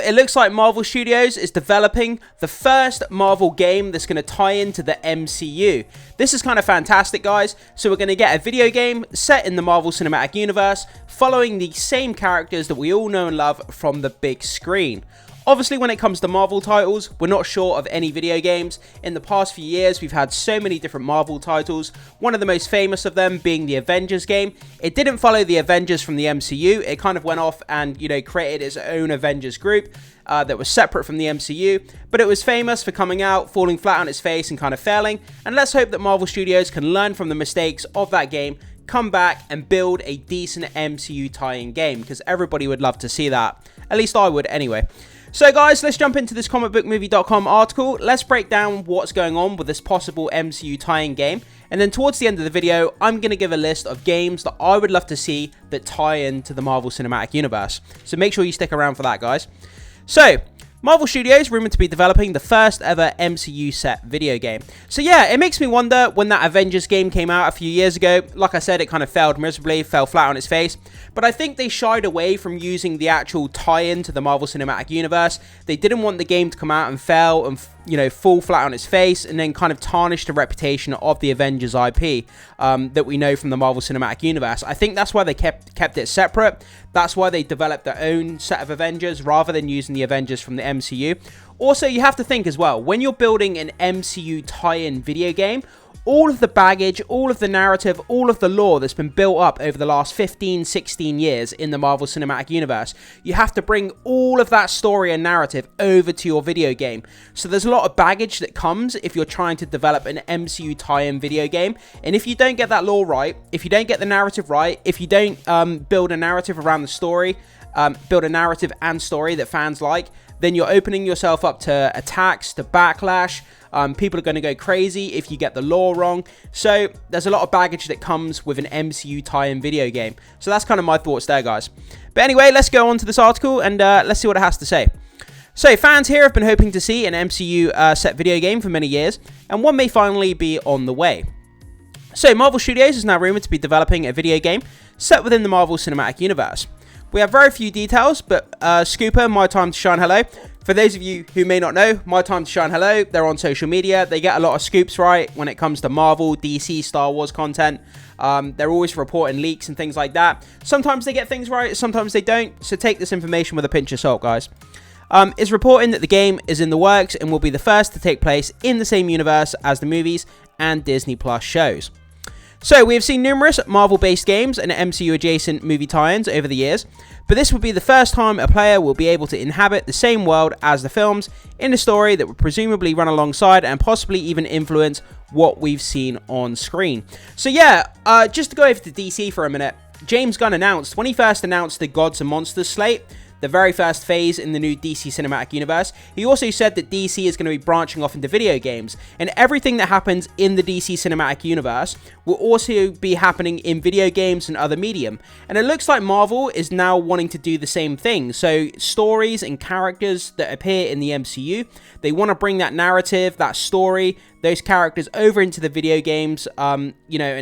it looks like Marvel Studios is developing the first Marvel game that's going to tie into the MCU. This is kind of fantastic, guys. So we're going to get a video game set in the Marvel Cinematic Universe, following the same characters that we all know and love from the big screen. Obviously, when it comes to Marvel titles, we're not short of any video games. In the past few years, we've had so many different Marvel titles, one of the most famous of them being the Avengers game. It didn't follow the Avengers from the MCU, it kind of went off and, created its own Avengers group that was separate from the MCU, but it was famous for coming out, falling flat on its face and kind of failing, and let's hope that Marvel Studios can learn from the mistakes of that game, come back and build a decent MCU tie-in game, because everybody would love to see that. At least I would anyway. So guys, let's jump into this comicbookmovie.com article. Let's break down what's going on with this possible MCU tie-in game. And then towards the end of the video, I'm going to give a list of games that I would love to see that tie into the Marvel Cinematic Universe. So make sure you stick around for that, guys. So, Marvel Studios rumored to be developing the first ever MCU-set video game. So yeah, it makes me wonder, when that Avengers game came out a few years ago, like I said, it kind of failed miserably, fell flat on its face, but I think they shied away from using the actual tie-in to the Marvel Cinematic Universe. They didn't want the game to come out and fail and, fall flat on its face and then kind of tarnish the reputation of the Avengers IP that we know from the Marvel Cinematic Universe. I think that's why they kept it separate. That's why they developed their own set of Avengers rather than using the Avengers from the MCU. Also, you have to think as well, when you're building an MCU tie-in video game, all of the baggage, all of the narrative, all of the lore that's been built up over the last 15, 16 years in the Marvel Cinematic Universe, you have to bring all of that story and narrative over to your video game. So there's a lot of baggage that comes if you're trying to develop an MCU tie-in video game. And if you don't get that lore right, if you don't get the narrative right, if you don't build a narrative around the story, build a narrative and story that fans like, then you're opening yourself up to attacks, to backlash. People are going to go crazy if you get the lore wrong. So there's a lot of baggage that comes with an MCU tie-in video game. So that's kind of my thoughts there, guys. But anyway, let's go on to this article and let's see what it has to say. So fans here have been hoping to see an MCU set video game for many years, and one may finally be on the way. So Marvel Studios is now rumored to be developing a video game set within the Marvel Cinematic Universe. We have very few details, but Scooper, My Time to Shine Hello. For those of you who may not know, My Time to Shine Hello, they're on social media. They get a lot of scoops right when it comes to Marvel, DC, Star Wars content. They're always reporting leaks and things like that. Sometimes they get things right, sometimes they don't. So take this information with a pinch of salt, guys. It's reporting that the game is in the works and will be the first to take place in the same universe as the movies and Disney Plus shows. So, we have seen numerous Marvel-based games and MCU-adjacent movie tie-ins over the years, but this would be the first time a player will be able to inhabit the same world as the films in a story that would presumably run alongside and possibly even influence what we've seen on screen. So yeah, just to go over to DC for a minute, James Gunn announced, when he first announced the Gods and Monsters slate, the very first phase in the new DC Cinematic Universe, he also said that DC is going to be branching off into video games, and everything that happens in the DC Cinematic Universe will also be happening in video games and other medium. And it looks like Marvel is now wanting to do the same thing. So stories and characters that appear in the MCU, they want to bring that narrative, that story, those characters over into the video games, and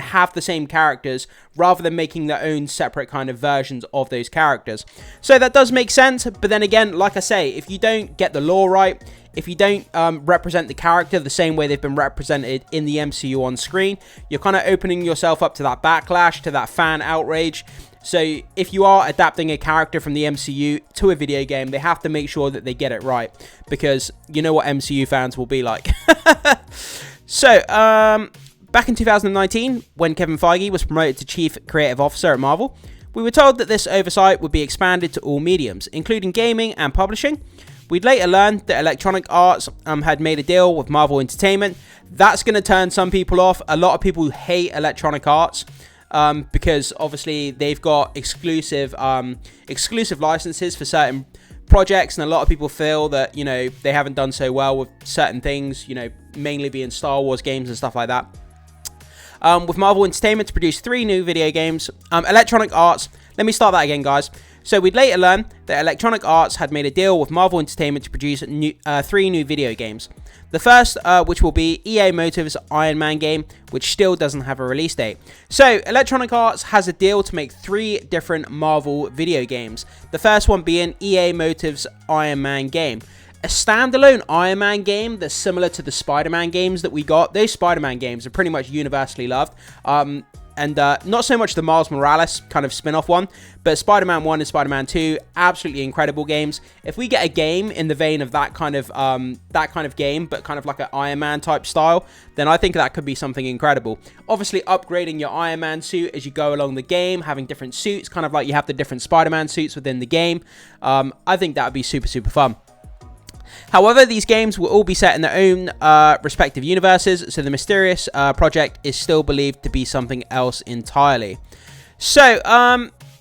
have the same characters rather than making their own separate kind of versions of those characters. So that does make sense, but then again, like I say, if you don't get the lore right, if you don't represent the character the same way they've been represented in the MCU on screen, you're kind of opening yourself up to that backlash, to that fan outrage. So if you are adapting a character from the MCU to a video game, they have to make sure that they get it right, because you know what MCU fans will be like. So, back in 2019, when Kevin Feige was promoted to Chief Creative Officer at Marvel, we were told that this oversight would be expanded to all mediums, including gaming and publishing. We'd later learned that Electronic Arts had made a deal with Marvel Entertainment. That's going to turn some people off. A lot of people hate Electronic Arts because obviously they've got exclusive licenses for certain projects, and a lot of people feel that, they haven't done so well with certain things, mainly being Star Wars games and stuff like that. With Marvel Entertainment to produce 3 new video games. Electronic Arts, let me start that again, guys. So we'd later learn that Electronic Arts had made a deal with Marvel Entertainment to produce 3 new video games. The first, which will be EA Motive's Iron Man game, which still doesn't have a release date. So, Electronic Arts has a deal to make 3 different Marvel video games. The first one being EA Motive's Iron Man game. A standalone Iron Man game that's similar to the Spider-Man games that we got. Those Spider-Man games are pretty much universally loved. And not so much the Miles Morales kind of spin-off one, but Spider-Man 1 and Spider-Man 2, absolutely incredible games. If we get a game in the vein of that kind of game, but kind of like an Iron Man type style, then I think that could be something incredible. Obviously, upgrading your Iron Man suit as you go along the game, having different suits, kind of like you have the different Spider-Man suits within the game. I think that would be super, super fun. However, these games will all be set in their own respective universes, so the mysterious project is still believed to be something else entirely. So,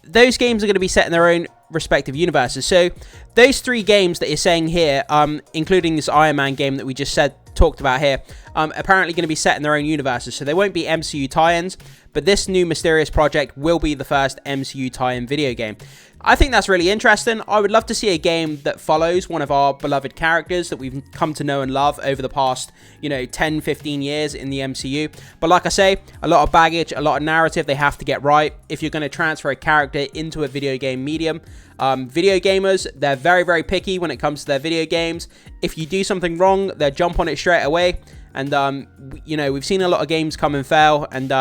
those games are going to be set in their own respective universes. So, those 3 games that you're saying here, including this Iron Man game that we just talked about here, apparently going to be set in their own universes. So, they won't be MCU tie-ins, but this new mysterious project will be the first MCU tie-in video game. I think that's really interesting. I would love to see a game that follows one of our beloved characters that we've come to know and love over the past, 10, 15 years in the MCU. But like I say, a lot of baggage, a lot of narrative they have to get right if you're going to transfer a character into a video game medium. Video gamers, they're very, very picky when it comes to their video games. If you do something wrong, they'll jump on it straight away. And, we've seen a lot of games come and fail, and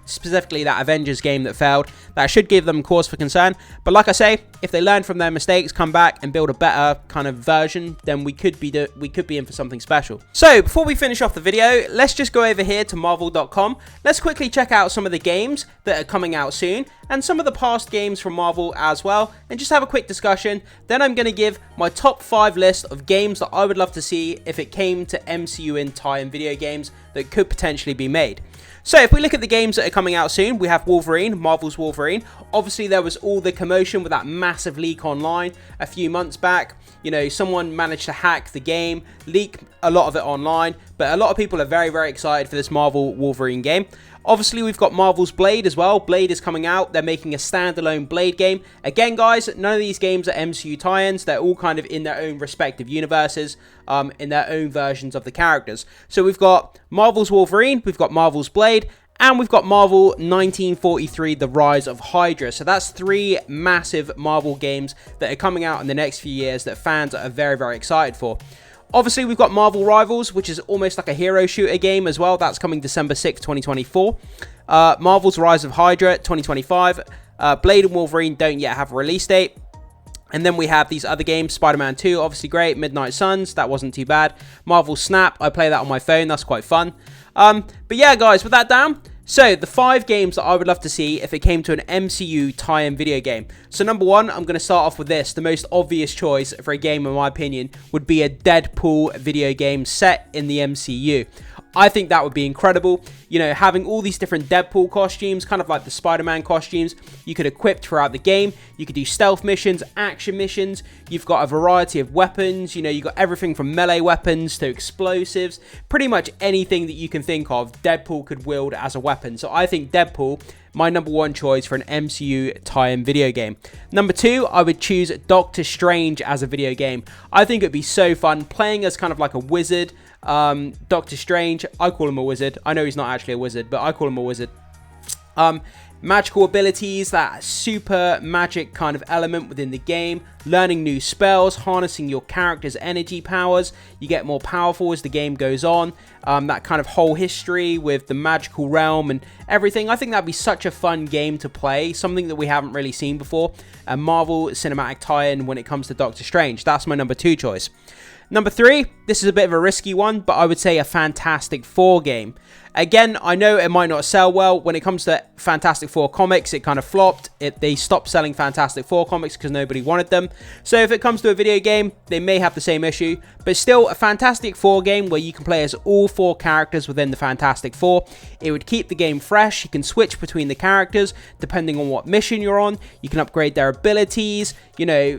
specifically that Avengers game that failed. That should give them cause for concern. But like I say, if they learn from their mistakes, come back and build a better kind of version, then we could be in for something special. So before we finish off the video, let's just go over here to Marvel.com. Let's quickly check out some of the games that are coming out soon and some of the past games from Marvel as well, and just have a quick discussion. Then I'm going to give my top 5 list of games that I would love to see if it came to MCU in tie-in video games that could potentially be made. So if we look at the games that are coming out soon, we have Wolverine, Marvel's Wolverine. Obviously, there was all the commotion with that massive leak online a few months back. Someone managed to hack the game, leak a lot of it online, but a lot of people are very, very excited for this Marvel Wolverine game. Obviously, we've got Marvel's Blade as well. Blade is coming out. They're making a standalone Blade game. Again, guys, none of these games are MCU tie-ins. They're all kind of in their own respective universes, in their own versions of the characters. So we've got Marvel's Wolverine, we've got Marvel's Blade, and we've got Marvel 1943, The Rise of Hydra. So that's 3 massive Marvel games that are coming out in the next few years that fans are very, very excited for. Obviously, we've got Marvel Rivals, which is almost like a hero shooter game as well. That's coming December 6th, 2024. Marvel's Rise of Hydra, 2025. Blade and Wolverine don't yet have a release date. And then we have these other games. Spider-Man 2, obviously great. Midnight Suns, that wasn't too bad. Marvel Snap, I play that on my phone. That's quite fun. But yeah, guys, with that down, so the 5 games that I would love to see if it came to an MCU tie-in video game. So number 1, I'm going to start off with this. The most obvious choice for a game, in my opinion, would be a Deadpool video game set in the MCU. I think that would be incredible. Having all these different Deadpool costumes, kind of like the Spider-Man costumes, you could equip throughout the game. You could do stealth missions, action missions. You've got a variety of weapons. You've got everything from melee weapons to explosives. Pretty much anything that you can think of, Deadpool could wield as a weapon. So I think Deadpool, my number 1 choice for an MCU tie-in video game. Number 2, I would choose Doctor Strange as a video game. I think it'd be so fun playing as kind of like a wizard. Doctor Strange, I call him a wizard. I know he's not actually a wizard, but I call him a wizard. Magical abilities, that super magic kind of element within the game, learning new spells, harnessing your character's energy powers. You get more powerful as the game goes on. That kind of whole history with the magical realm and everything. I think that'd be such a fun game to play, something that we haven't really seen before. A Marvel cinematic tie-in when it comes to Doctor Strange. That's my number 2 choice. Number 3, this is a bit of a risky one, but I would say a Fantastic Four game. Again, I know it might not sell well. When it comes to Fantastic Four comics, it kind of flopped. They stopped selling Fantastic Four comics because nobody wanted them. So if it comes to a video game, they may have the same issue. But still, a Fantastic Four game where you can play as all 4 characters within the Fantastic Four. It would keep the game fresh. You can switch between the characters depending on what mission you're on. You can upgrade their abilities,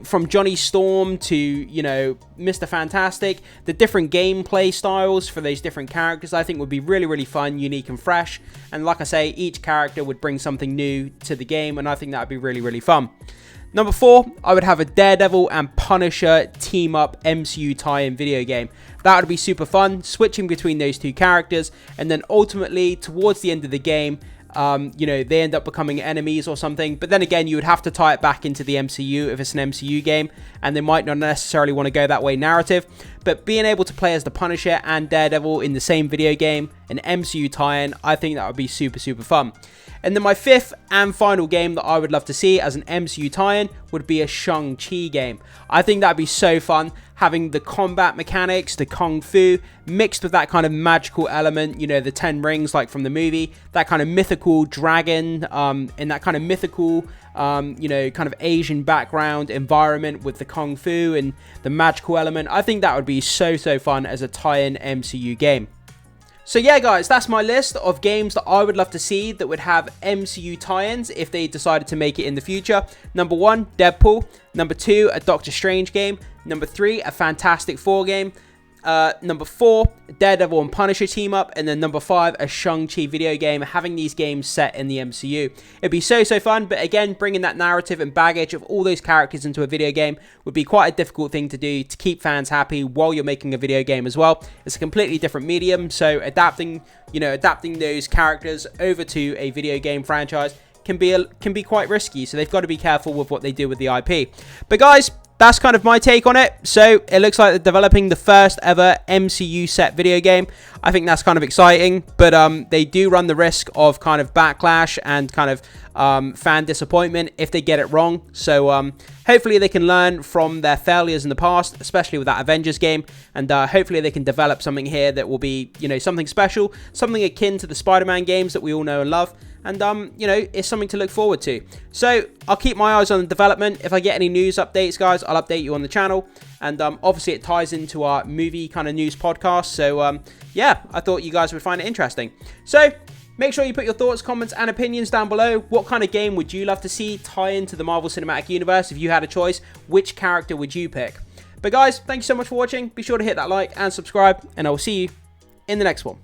from Johnny Storm to, Mr. Fantastic. The different gameplay styles for those different characters I think would be really, really fun, unique and fresh. And like I say, each character would bring something new to the game, and I think that would be really, really fun. Number 4, I would have a Daredevil and Punisher team-up MCU tie-in video game. That would be super fun, switching between those two characters, and then ultimately, towards the end of the game, you know, they end up becoming enemies or something. But then again, you would have to tie it back into the MCU if it's an MCU game, and they might not necessarily want to go that way narrative. But being able to play as the Punisher and Daredevil in the same video game, an MCU tie-in, I think that would be super, super fun. And then my 5th and final game that I would love to see as an MCU tie-in would be a Shang-Chi game. I think that'd be so fun, having the combat mechanics, the kung fu, mixed with that kind of magical element, you know, the 10 rings like from the movie, that kind of mythical dragon, in that kind of mythical, you know, kind of Asian background environment with the kung fu and the magical element. I think that would be so, so fun as a tie-in MCU game. So yeah guys, that's my list of games that I would love to see that would have MCU tie-ins if they decided to make it in the future. Number 1, Deadpool. Number 2, a Doctor Strange game. Number 3, a Fantastic Four game. Number 4, Daredevil and Punisher team up, and then number 5, a Shang-Chi video game, having these games set in the MCU. It'd be so, so fun, but again, bringing that narrative and baggage of all those characters into a video game would be quite a difficult thing to do to keep fans happy while you're making a video game as well. It's a completely different medium, so adapting those characters over to a video game franchise can be quite risky, so they've got to be careful with what they do with the IP. But guys, that's kind of my take on it. So it looks like they're developing the first ever MCU-set video game. I think that's kind of exciting, but they do run the risk of kind of backlash and kind of fan disappointment if they get it wrong. So hopefully they can learn from their failures in the past, especially with that Avengers game, and hopefully they can develop something here that will be, you know, something special, something akin to the Spider-Man games that we all know and love. And, you know, it's something to look forward to. So, I'll keep my eyes on the development. If I get any news updates, guys, I'll update you on the channel. And, obviously, it ties into our movie kind of news podcast. So, yeah, I thought you guys would find it interesting. So, make sure you put your thoughts, comments, and opinions down below. What kind of game would you love to see tie into the Marvel Cinematic Universe? If you had a choice, which character would you pick? But, guys, thank you so much for watching. Be sure to hit that like and subscribe. And I will see you in the next one.